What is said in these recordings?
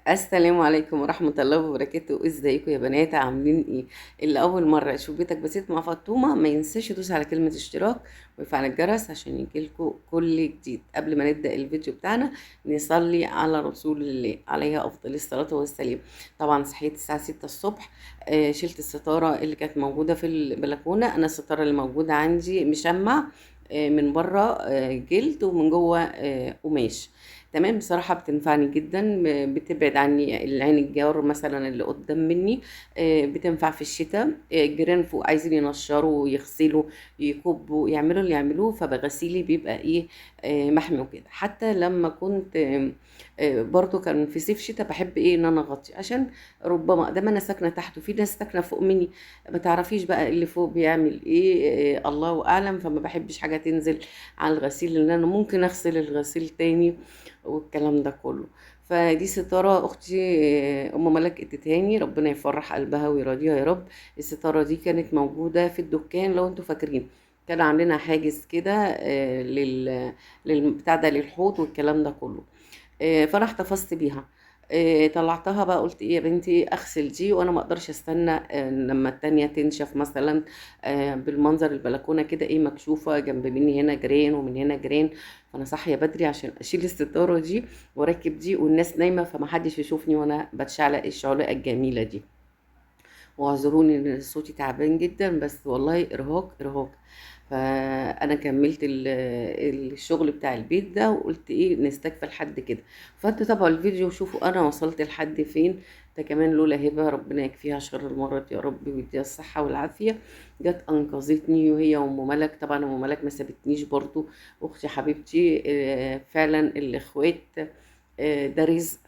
السلام عليكم ورحمة الله وبركاته. ازيكم يا بنات؟ عاملين ايه؟ اللي اول مرة يشوف بيتك بسيط مع فاطمة ما ينساش يدوس على كلمة اشتراك ويفعل الجرس عشان يجيلكوا كل جديد. قبل ما نبدأ الفيديو بتاعنا نصلي على رسول الله عليه افضل الصلاة والسلام. طبعا صحيت الساعة 6 الصبح. شلت الستارة اللي كانت موجودة في البلكونة. انا الستارة اللي موجودة عندي مشمع، من بره جلد ومن جوه قماش. تمام، بصراحة بتنفعني جدا، بتبعد عني العين الجار مثلا اللي قدام مني. بتنفع في الشتاء. الجيران فوق عايزين ينشروا ويغسلوا يكبوا يعملوا اللي يعملوه، فبغسيلي بيبقى ايه، محمي وكده. حتى لما كنت برضو كان في صيف شتاء بحب ايه ان انا اغطي، عشان ربما دام انا ساكنه تحت وفي ناس ساكنه فوق مني، ما تعرفيش بقى اللي فوق بيعمل ايه، الله اعلم. فما بحبش حاجه تنزل على الغسيل، لان انا ممكن اغسل الغسيل تاني والكلام ده كله. فدي ستارة أختي أم ملك ادتهاني، ربنا يفرح قلبها ويرضيها يا رب. الستارة دي كانت موجودة في الدكان لو انتوا فاكرين، كان عندنا حاجز كده بتاع ده للحوض والكلام ده كله. فانا احتفظت بيها. طلعتها بقى، قلت ايه يا بنتي اغسل دي، وانا ما اقدرش استنى لما التانية تنشف مثلا. بالمنظر البلكونه كده ايه مكشوفه، جنب مني هنا جيران ومن هنا جيران، فانا صاحيه بدري عشان اشيل الستاره دي واركب دي، والناس نايمه فما حدش يشوفني وانا بتشعلق الشعلقه الجميله دي. واعذروني ان صوتي تعبان جدا، بس والله ارهاق ارهاق. فانا كملت الشغل بتاع البيت ده، وقلت ايه نستكفى لحد كده. فانتوا تابعوا الفيديو وشوفوا انا وصلت لحد فين. ده كمان لولا هبه ربنا يكفيها شر المرض يا رب ويديها الصحه والعافيه، جت انقذتني، وهي ام ملك. طبعا ام ملك ما سابتنيش برضو، اختي حبيبتي. فعلا الاخوات ده رزق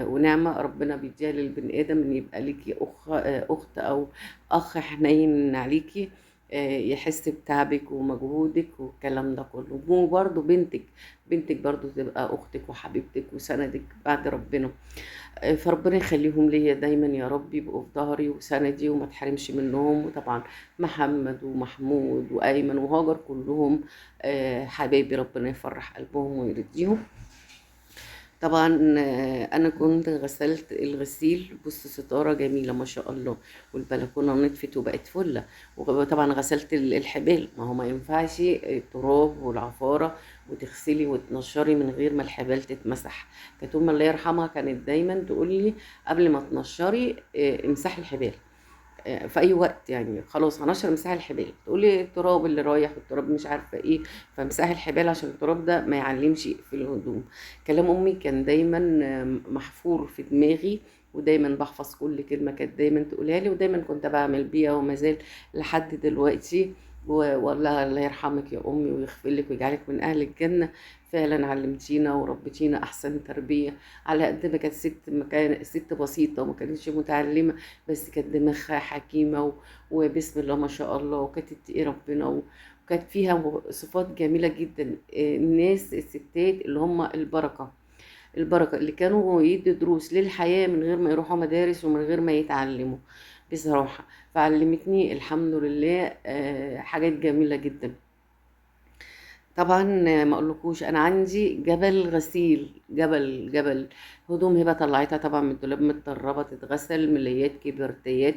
ونعمة ربنا بيديها للبني آدم، إن يبقى ليكي أخت أو أخ حنين عليكي، يحس بتعبك ومجهودك والكلام ده كله. وبرضه بنتك برضه تبقى أختك وحبيبتك وسندك بعد ربنا. فربنا يخليهم ليا دايما يا رب، يبقوا في ظهري وسندي وما تحرمش منهم. وطبعا محمد ومحمود وأيمن وهاجر كلهم حبايبي، ربنا يفرح قلبهم ويرضيهم. طبعا انا كنت غسلت الغسيل، بص ستاره جميله ما شاء الله، والبلكونه نطفت وبقت فله. وطبعا غسلت الحبال، ما هو ما ينفعش التراب والعفاره وتغسلي وتنشري من غير ما الحبال تتمسح. كانت امي الله يرحمها كانت دايما تقول لي قبل ما تنشري امسحي الحبال. في اي وقت يعني خلاص هنشر مساحة الحبال، تقولي التراب اللي رايح والتراب مش عارفه ايه، فمساحة الحبال عشان التراب ده ما يعلمش في الهدوم. كلام امي كان دايما محفور في دماغي، ودايما بحفظ كل كلمه كانت دايما تقولها لي، ودايما كنت بعمل بيها وما زال لحد دلوقتي. والله الله يرحمك يا امي ويغفر لك ويجعلك من اهل الجنه. فعلا علمتينا وربتينا احسن تربيه. على قد ما كانت ست، ما كان ست بسيطه وما كانتش متعلمه، بس كانت دماغها حكيمة وبسم الله ما شاء الله، وكانت تتقي ربنا وكانت فيها صفات جميلة جدا. الناس الستات اللي هم البركة اللي كانوا يدوا دروس للحياة من غير ما يروحوا مدارس ومن غير ما يتعلموا بصراحة. فعلمتني الحمد لله حاجات جميلة جدا. طبعا ما اقولكوش انا عندي جبل غسيل، جبل جبل. هدوم هبه طلعتها طبعا من الدولاب متطربه تتغسل، ملايات كبرتيات،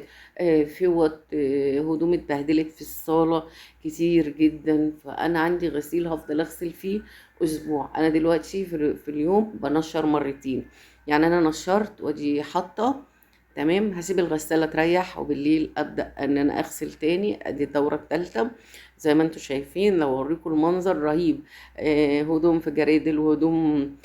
فوط، هدوم اتبهدلت في الصاله كتير جدا. فانا عندي غسيل هفضل اغسل فيه اسبوع. انا دلوقتي في اليوم بنشر مرتين، يعني انا نشرت ودي حاطه. تمام، هسيب الغسالة تريح وبالليل أبدأ إن أنا أغسل تاني، أدي الدورة التالتة. زي ما انتوا شايفين لو اوريكم المنظر رهيب. هدوم في جريدل وهدوم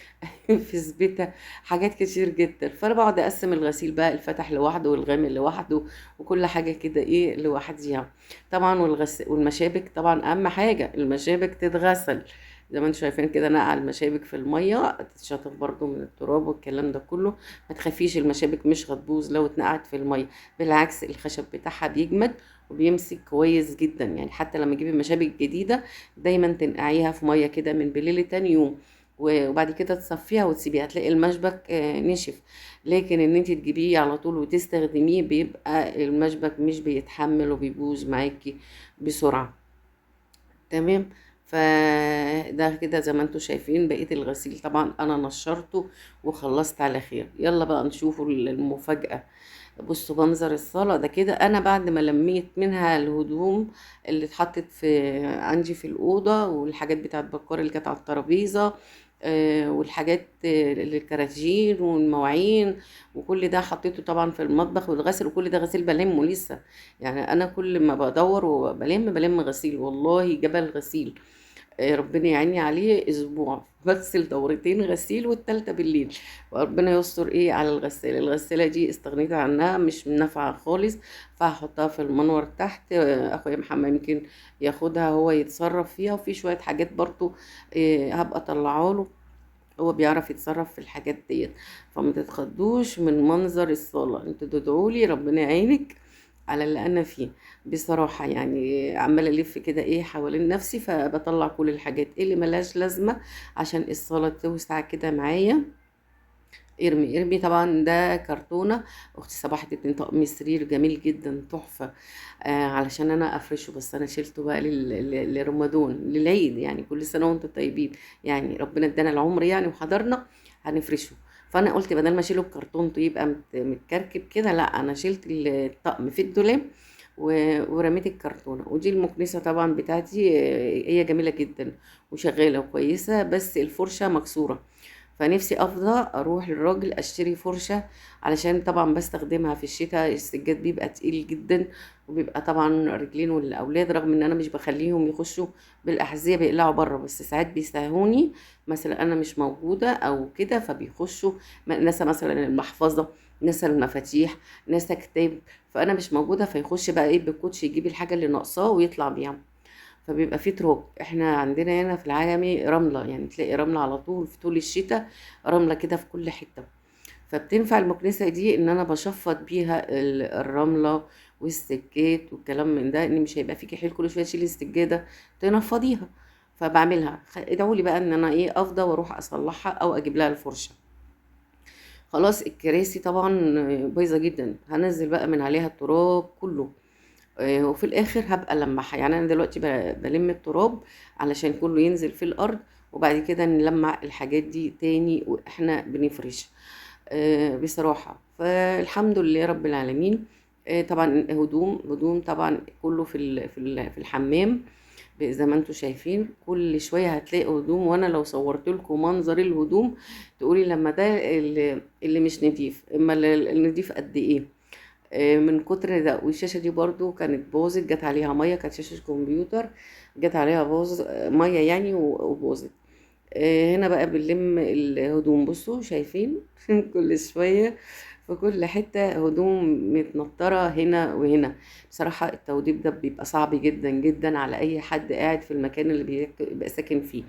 في سبيتة، حاجات كتير جدا. فانا بقعد اقسم الغسيل بقى، الفتح لوحده والغامق لوحده وكل حاجة كده ايه لوحديها. طبعا والمشابك طبعا اهم حاجة المشابك تتغسل. زي ما انتوا شايفين كده نقع المشابك في المية تتشطف برضو من التراب والكلام ده كله. ما تخافيش المشابك مش هتبوظ لو اتنقعت في المية، بالعكس الخشب بتاعها بيجمد وبيمسك كويس جدا. يعني حتى لما تجيبي مشابك جديدة دايما تنقعيها في مية كده من بالليل تاني يوم، وبعد كده تصفيها وتسيبيها هتلاقي المشبك نشف. لكن ان انت تجيبيه على طول وتستخدميه بيبقى المشبك مش بيتحمل وبيبوظ معاكي بسرعة. تمام. فده كده زي ما انتوا شايفين بقية الغسيل. طبعا انا نشرته وخلصت على خير. يلا بقى نشوفوا المفاجأة. بصوا منظر الصالة ده كده، انا بعد ما لميت منها الهدوم اللي اتحطت في عندي في الأوضة، والحاجات بتاعت بكار اللي كانت على الترابيزة، والحاجات الكراتين والمواعين، وكل ده حطيته طبعا في المطبخ والغسل، وكل ده غسيل بلمه لسه. يعني انا كل ما بدور وبلم غسيل، والله جبل غسيل. ربنا يعيني عليه اسبوع بغسل دورتين غسيل والتالتة بالليل. وربنا يستر ايه على الغسالة. الغسالة دي استغنيت عنها، مش نافعة خالص، فهحطها في المنور تحت. اخويا محمد يمكن ياخدها هو يتصرف فيها، وفي شوية حاجات برضو هبقى اطلعها له، هو بيعرف يتصرف في الحاجات ديت. فما تتخضوش من منظر الصالة، انتوا تدعولي ربنا يعينك على اللي انا فيه. بصراحة يعني عمالة الف كده ايه حوالين نفسي، فبطلع كل الحاجات اللي ملهاش لازمة عشان الصالة توسع كده معايا. ارمي طبعا. ده كرتونة اختي صباح ادتني طقم سرير جميل جدا تحفة، علشان انا افرشه، بس انا شلته بقى لرمضان للعيد. يعني كل سنة وانتم طيبين، يعني ربنا ادانا العمر يعني وحضرنا هنفرشه. فانا قلت بدل ما اشيله بكرتونته يبقى متكركب كده، لا انا شلت الطقم في الدولاب ورميت الكرتونة. ودي المكنسة طبعا بتاعتي، هي جميلة جدا وشغالة وكويسة، بس الفرشة مكسورة. فنفسي افضى اروح للراجل اشتري فرشة، علشان طبعا بستخدمها في الشتاء. السجاد بيبقى تقيل جدا، وبيبقى طبعا رجلين والاولاد، رغم ان انا مش بخليهم يخشوا بالاحذية بيقلعوا بره، بس ساعات بيستهوني مثلا انا مش موجودة او كده، فبيخشوا ناسا مثلا المحفظة، ناسا المفاتيح، ناسا كتاب، فانا مش موجودة، فيخش بقى ايه بالكوتش يجيب الحاجة اللي ناقصاه ويطلع بيها. فبيبقى فيه تراب. احنا عندنا هنا في العجمي رملة، يعني تلاقي رملة على طول في طول الشتاء، رملة كده في كل حتة. فبتنفع المكنسة دي ان انا بشفط بيها الرملة والسجاد والكلام من ده، ان مش هيبقى فيكي حيل كل شوية تشيلي السجادة تنفضيها. فبعملها. ادعوا لي بقى ان انا ايه افضى واروح اصلحها او اجيب لها الفرشة. خلاص الكراسي طبعا بايظة جدا، هنزل بقى من عليها التراب كله. وفي الاخر هبقى لمعها. يعني انا دلوقتي بلم التراب علشان كله ينزل في الارض، وبعد كده نلمع الحاجات دي تاني واحنا بنفرش. بصراحة فالحمد لله رب العالمين. طبعا هدوم طبعا كله في الحمام. زي ما انتوا شايفين كل شوية هتلاقي هدوم، وانا لو صورت لكم منظر الهدوم تقولي لما ده اللي مش نضيف، اما النضيف قد ايه. من كتر ده. والشاشة دي برضو كانت باظت، جت عليها مية، كانت شاشة كمبيوتر جت عليها باظ مية يعني وباظت. هنا بقى بنلم الهدوم. بصوا شايفين كل شوية في كل حتة هدوم متنطرة هنا وهنا. بصراحة التوضيب ده بيبقى صعب جدا جدا على أي حد قاعد في المكان اللي بيبقى ساكن فيه.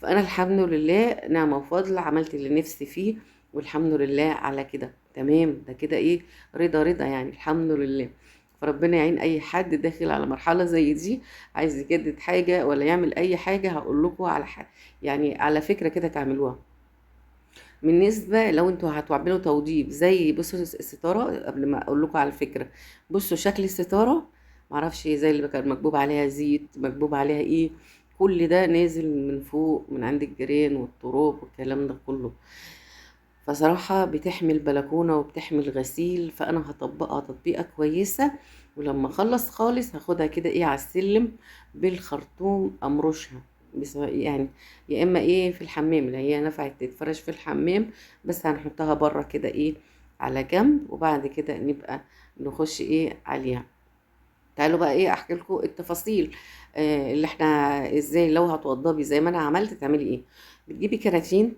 فأنا الحمد لله نعمة وفضل عملت اللي نفسي فيه، والحمد لله على كده. تمام ده كده ايه، رضا رضا يعني الحمد لله. فربنا يعين اي حد داخل على مرحله زي دي، عايز يجدد حاجه ولا يعمل اي حاجه. هقول لكم على يعني على فكره كده تعملوها. بالنسبه لو انتوا هتعملوا توضيب زي بصوا الستاره، قبل ما اقول لكم على الفكره، بصوا شكل الستاره، معرفش زي اللي كان مكتوب عليها زيت، مكتوب عليها ايه، كل ده نازل من فوق من عند الجيران والتراب والكلام ده كله. فصراحة بتحمي البلكونة وبتحمي الغسيل، فأنا هطبقها تطبيقة كويسة. ولما أخلص خالص هاخدها كده إيه على السلم بالخرطوم أمرشها. يعني يا إما إيه في الحمام اللي هي نفعت تتفرش في الحمام، بس هنحطها بره كده إيه على جنب، وبعد كده نبقى نخش إيه عليها. تعالوا بقى إيه أحكي لكم التفاصيل. اللي إحنا إزاي لو هتوضبي زي ما أنا عملت تعملي إيه. بتجيبي كراتين.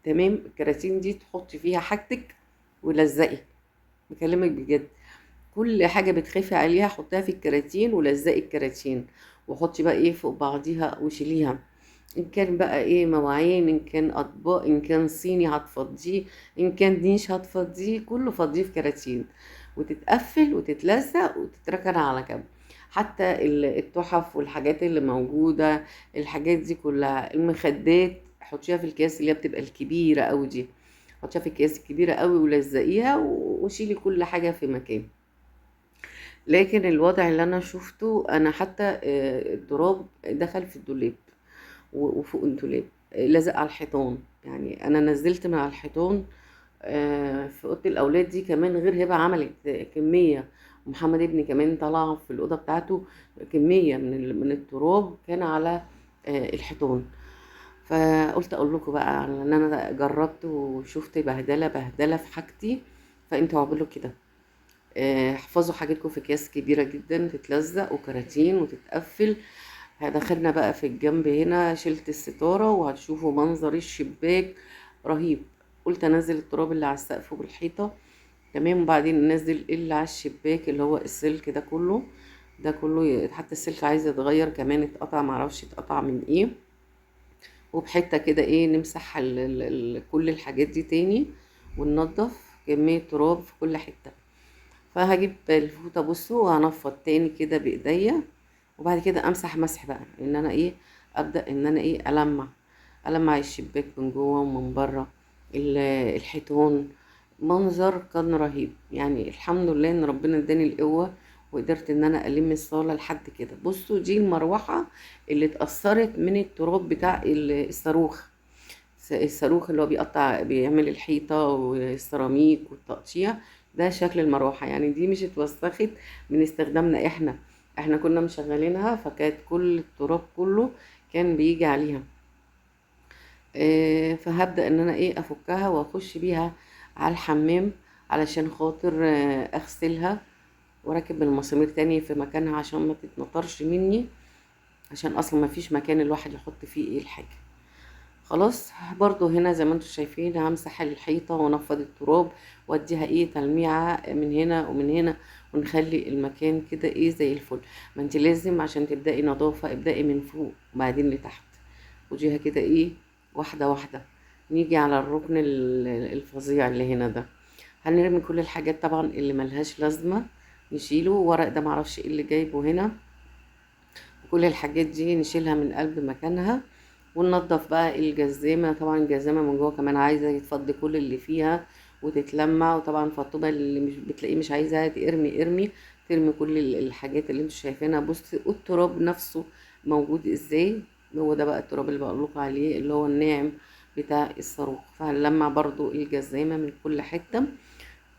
تمام. الكراتين دي تحطي فيها حاجتك ولزقي، بكلمك بجد. كل حاجة بتخافي عليها حطيها في الكراتين ولزقي الكراتين، وحطي بقى ايه فوق بعضيها وشيليها. ان كان بقى ايه مواعين، ان كان اطباق، ان كان صيني هتفضيه، ان كان نيش هتفضيه، كله فضيه في كراتين، وتتقفل وتتلزق وتتركن على جنب. حتى التحف والحاجات اللي موجودة، الحاجات دي كلها، المخدات حطيها في الكيس اللي هي بتبقى الكبيرة قوي دي، حطيها في الكيس الكبيرة قوي ولزقيها وشيلي كل حاجة في مكان. لكن الوضع اللي انا شفته انا حتى التراب دخل في الدولاب وفوق الدولاب، لزق على الحيطان. يعني انا نزلت من على الحيطان في اوضه الاولاد دي كمان، غير هبه عملت كميه، ومحمد ابني كمان طلع في الاوضه بتاعته كميه من التراب كان على الحيطان. فقلت اقول لكم بقى على ان انا جربت وشفت بهدله بهدله في حاجتي، فانتوا اعملوا كده. احفظوا حاجتكم في اكياس كبيره جدا تتلزق وكراتين وتتقفل. دخلنا بقى في الجنب هنا، شلت الستاره وهتشوفوا منظر الشباك رهيب. قلت انزل التراب اللي على السقف والحيطه، تمام، وبعدين ننزل اللي على الشباك اللي هو السلك ده كله. ده كله حتى السلك عايز يتغير كمان، اتقطع، معرفش اتقطع من ايه. وبحته كده ايه نمسح كل الحاجات دي تاني، وننضف كمية تراب في كل حتة. فهجيب الفوطة بصوا وهنفض تاني كده بايديا، وبعد كده امسح مسح بقى ان انا ايه، ابدأ ان انا ايه ألمع الشباك من جوه ومن بره، الحيطان. منظر كان رهيب يعني. الحمد لله ان ربنا اداني القوة وقدرت ان انا الم الصالة لحد كده. بصوا دي المروحة اللي اتأثرت من التراب بتاع الصاروخ. الصاروخ اللي هو بيقطع بيعمل الحيطة والسيراميك والتقطيع، ده شكل المروحة. يعني دي مش اتوسخت من استخدامنا احنا كنا مشغلينها، فكانت كل التراب كله كان بيجي عليها. فهبدأ ان انا ايه افكها واخش بيها على الحمام علشان خاطر اغسلها، واركب المسامير تاني في مكانها عشان ما تتنطرش مني، عشان اصلا ما فيش مكان الواحد يحط فيه ايه الحاجة. خلاص برضو هنا زي ما انتم شايفين همسح الحيطة ونفض التراب، واديها ايه تلميعة من هنا ومن هنا، ونخلي المكان كده ايه زي الفل. ما انت لازم عشان تبدأي نظافة ابدأي من فوق وبعدين لتحت، وجيها كده ايه واحدة واحدة. نيجي على الركن الفظيع اللي هنا ده، هنرمي كل الحاجات طبعا اللي ملهاش لازمة، نشيله. ورق ده معرفش ايه اللي جايبه هنا. كل الحاجات دي نشيلها من قلب مكانها، وننضف بقى الجزامة. طبعا الجزامة من جوه كمان عايزة يتفضي كل اللي فيها وتتلمع. وطبعا فالطوبة اللي مش بتلاقيه مش عايزاها ارمي ترمي كل الحاجات اللي انتوا شايفينها. بص التراب نفسه موجود ازاي، هو ده بقى التراب اللي بقولكوا عليه اللي هو الناعم بتاع الصاروخ. فهنلمع برضو الجزامة من كل حتة،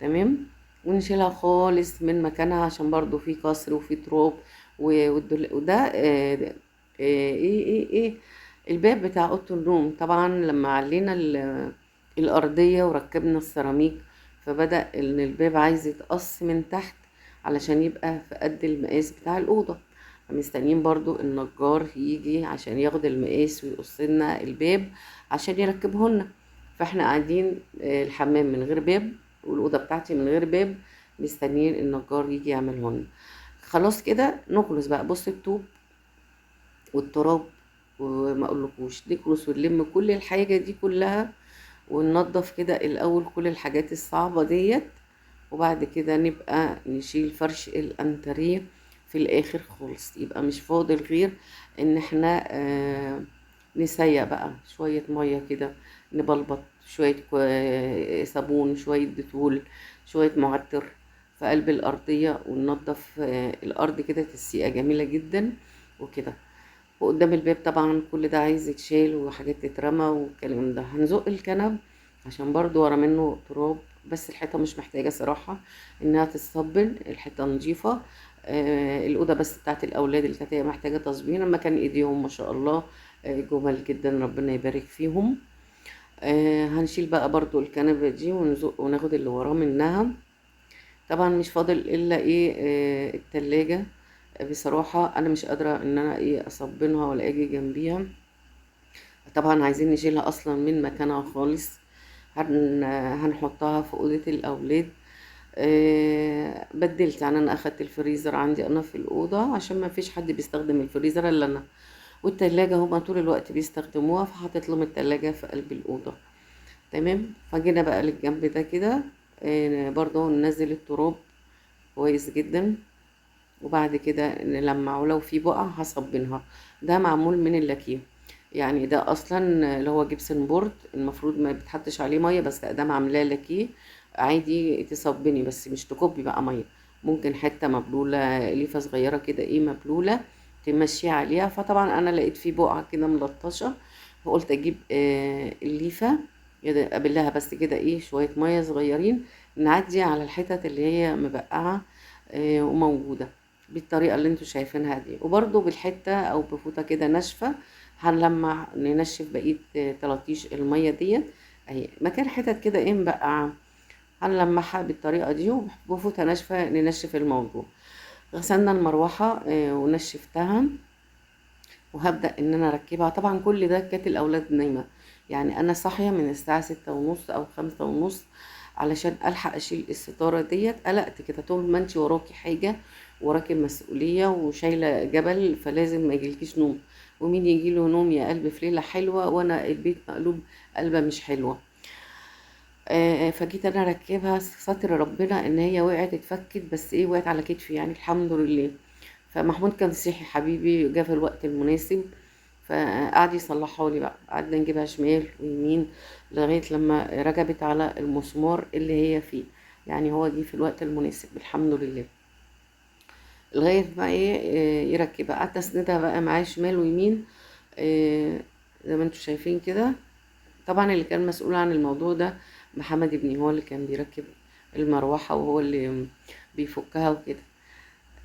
تمام، ونشيلها خالص من مكانها عشان برضو في كسر وفي تراب. وده ايه الباب بتاع اوضه النوم. طبعا لما علينا الارضيه وركبنا السيراميك، فبدأ ان الباب عايز يتقص من تحت علشان يبقى في قد المقاس بتاع الاوضه. فمستنيين برضو النجار يجي عشان ياخد المقاس ويقص لنا الباب عشان يركبه لنا. فاحنا قاعدين الحمام من غير باب والاوضه بتاعتي من غير باب، مستنيين النجار يجي يعمله لنا. خلاص كده نخلص بقى. بص الطوب والتراب، وما اقولكوش نخلص ونلم كل الحاجه دي كلها، وننضف كده الاول كل الحاجات الصعبه ديت، وبعد كده نبقى نشيل فرش الانتريه في الاخر خالص. يبقى مش فاضل غير ان احنا نسيق بقى شويه ميه كده، نبلبط شويه صابون، شويه ديتول، شويه معطر في قلب الارضيه، وننضف الارض كده تسيقه جميله جدا وكده. وقدام الباب طبعا كل ده عايز يتشال وحاجات تترمى والكلام ده. هنزق الكنب عشان برضو ورا منه تراب، بس الحيطة مش محتاجة صراحة انها تتصبن، الحيطة نظيفة. الأوضة بس بتاعت الأولاد اللي كانت هي محتاجة تصبين، اما كان ايديهم ما شاء الله جمال جدا، ربنا يبارك فيهم. هنشيل بقى برضو الكنبة دي ونزق وناخد اللي وراه منها. طبعا مش فاضل الا ايه التلاجة. بصراحة انا مش قادرة ان انا ايه اصبنها ولا اجي جنبيها. طبعا عايزين نشيلها اصلا من مكانها خالص. هنحطها في اوضة الاولاد. بدلت يعني انا اخدت الفريزر عندي انا في الاوضة عشان ما فيش حد بيستخدم الفريزر الا انا، والتلاجة هما طول الوقت بيستخدموها، فحطيت لهم التلاجة في قلب الاوضة. تمام. فجينا بقى للجنب ده كده برضه ننزل التراب كويس جدا، وبعد كده نلمعه. لو في بقع هصبنها. ده معمول من اللاكيه، يعني ده اصلا اللي هو جبسن بورد، المفروض ما بتحطش عليه ميه، بس ده عاملاه لاكيه عادي تصبني، بس مش تكبي بقى ميه، ممكن حتة مبلولة ليفة صغيرة كده ايه مبلولة تمشي عليها. فطبعا انا لقيت فيه بقعة كده ملطشة، فقلت اجيب الليفة كده ابلها بس كده ايه شوية مية صغيرين نعدي على الحتت اللي هي مبقعة وموجودة بالطريقة اللي انتوا شايفينها دي. وبرضو بالحتة او بفوطة كده ناشفة هنلمع ننشف بقية تلطيش المية ديت اهي مكان حتت كده ايه مبقعة، هنلمعها بالطريقة دي وبفوطة ناشفة ننشف الموضوع. غسلنا المروحة ونشفتها وهبدأ ان انا اركبها. طبعا كل ده كانت الاولاد نايمة، يعني انا صاحية من الساعة 6:30 او 5:30 علشان الحق اشيل الستارة ديت. قلقت كده طول ما انتي وراكي حاجة، وراكي مسؤولية وشايلة جبل، فلازم ما يجيلكيش نوم. ومين يجيله نوم يا قلب في ليلة حلوة وانا البيت مقلوب قلبة مش حلوة. فجيت انا اركبها، ستر ربنا ان هي وقعت اتفكت، بس ايه وقعت على كتفي يعني الحمد لله. فمحمود كان صحي حبيبي جه في الوقت المناسب، فقعد يصلحها لي بقى. قعدنا نجيبها شمال ويمين لغايه لما ركبت على المسمار اللي هي فيه، يعني هو جه في الوقت المناسب الحمد لله. لغايه بقى ايه يركبها. قعدت اسندها بقى معاه شمال ويمين زي ما انتوا شايفين كده. طبعا اللي كان مسؤول عن الموضوع ده محمد ابني، هو اللي كان بيركب المروحة وهو اللي بيفكها وكده.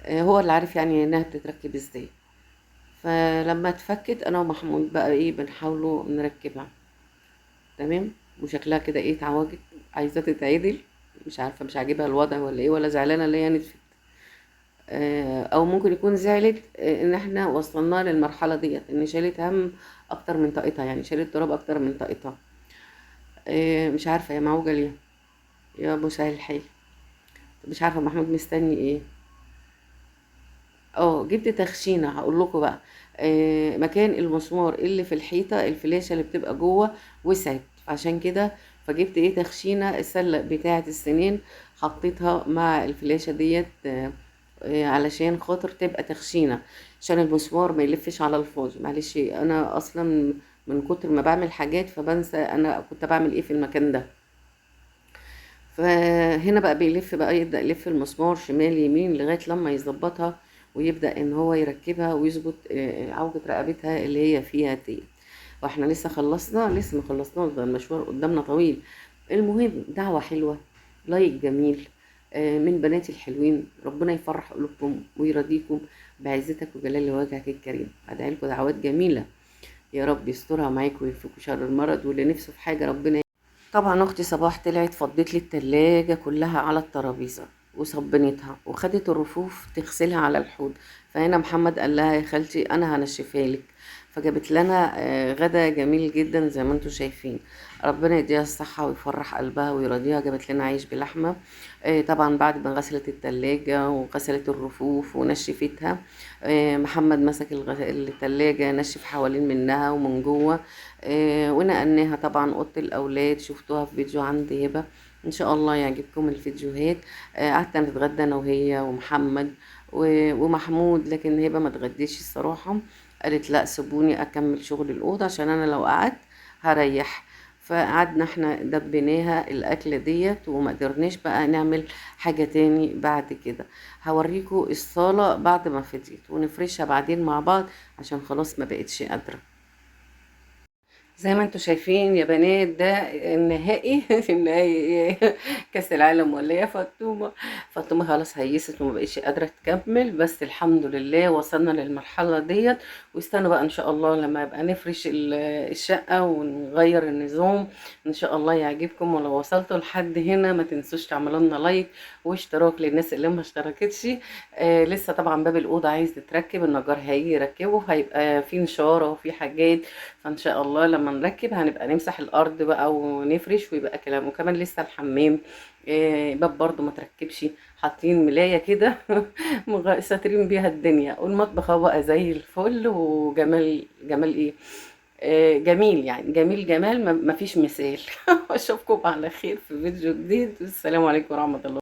هو اللي عارف يعني انها بتتركب ازاي. فلما اتفكت انا ومحمود بقى ايه بنحاولوا نركبها تمام. وشكلها كده ايه اتعوجت عايزة تتعدل، مش عارفة مش عاجبها الوضع ولا ايه، ولا زعلانة اللي هي نتفت. او ممكن يكون زعلت ان احنا وصلنا للمرحلة ديت ان شالت هم اكتر من طاقتها، يعني شالت تراب اكتر من طاقتها. مش عارفة يا معوجة ليه يا ابو سهل الحال. مش عارفه محمود مستني ايه. اه جبت تخشينه هقول لكم بقى. مكان المسمار اللي في الحيطه الفلاشه اللي بتبقى جوه وسعت عشان كده، فجبت ايه تخشينه السله بتاعه السنين حطيتها مع الفلاشه ديت علشان خاطر تبقى تخشينه، عشان المسمار ما يلفش على الفاضي. معلش انا اصلا من كتر ما بعمل حاجات فبنسى انا كنت بعمل ايه في المكان ده. فهنا بقى بيلف بقى يبدأ يلف المسمار شمال يمين لغاية لما يظبطها ويبدأ ان هو يركبها ويظبط عوجة رقبتها اللي هي فيها دي. واحنا لسه خلصنا لسه ما خلصناش، ده المشوار قدامنا طويل. المهم دعوة حلوة، لايك جميل من بناتي الحلوين، ربنا يفرح قلوبكم ويرضيكم بعزتك وجلال وجهك الكريم. ادعي لكم دعوات جميلة يا رب يسترها معاكم ويكفيكم شر المرض، واللي نفسه في حاجة ربنا. طبعا اختي صباح طلعت فضت لي التلاجة كلها على الترابيزه وصبنتها وخدت الرفوف تغسلها على الحوض. فهنا محمد قال لها يا خالتي انا هنشفها لك، فجابت لنا غدا جميل جدا زي ما انتم شايفين. ربنا يديها الصحة ويفرح قلبها ويرضيها. جابت لنا عيش بلحمة طبعا بعد ما غسلت التلاجة وغسلت الرفوف ونشفتها. محمد مسك التلاجة نشف حوالين منها ومن جوه ونقلناها طبعا اوضه الاولاد. شفتوها في فيديو عند هبه، ان شاء الله يعجبكم الفيديوهات. قعدت نتغدى انا وهي ومحمد ومحمود، لكن هبه ما تغديش الصراحه، قالت لا سيبوني اكمل شغل الاوضه عشان انا لو قعدت هريح. فقعدنا احنا دبيناها الاكله ديت وما قدرناش بقى نعمل حاجه تاني بعد كده. هوريكم الصاله بعد ما فضيت ونفرشها بعدين مع بعض عشان خلاص ما بقتش قادره. زي ما انتوا شايفين يا بنات ده النهائي النهائي كاس العالم ولا يا فاطمه. فاطمه خلاص هيست وما بقتش قادره تكمل، بس الحمد لله وصلنا للمرحله ديت. واستنوا بقى ان شاء الله لما يبقى نفرش الشقه ونغير النظام ان شاء الله يعجبكم. ولو وصلتوا لحد هنا ما تنسوش تعملوا لنا لايك واشتراك للناس اللي ما اشتركتش. لسه طبعا باب الاوضه عايز تتركب، النجار هيجي يركبه، هيبقى في نشاره وفي حاجات. فان شاء الله لما نركب هنبقى نمسح الارض بقى ونفرش ويبقى كلام. وكمان لسه الحمام باب برضو ما تركبش، حاطين ملايه كده ساترين بيها الدنيا. والمطبخ هو بقى زي الفل وجمال جمال ايه جميل يعني جميل جمال ما فيش مثال اشوفكم على خير في فيديو جديد. السلام عليكم ورحمه الله.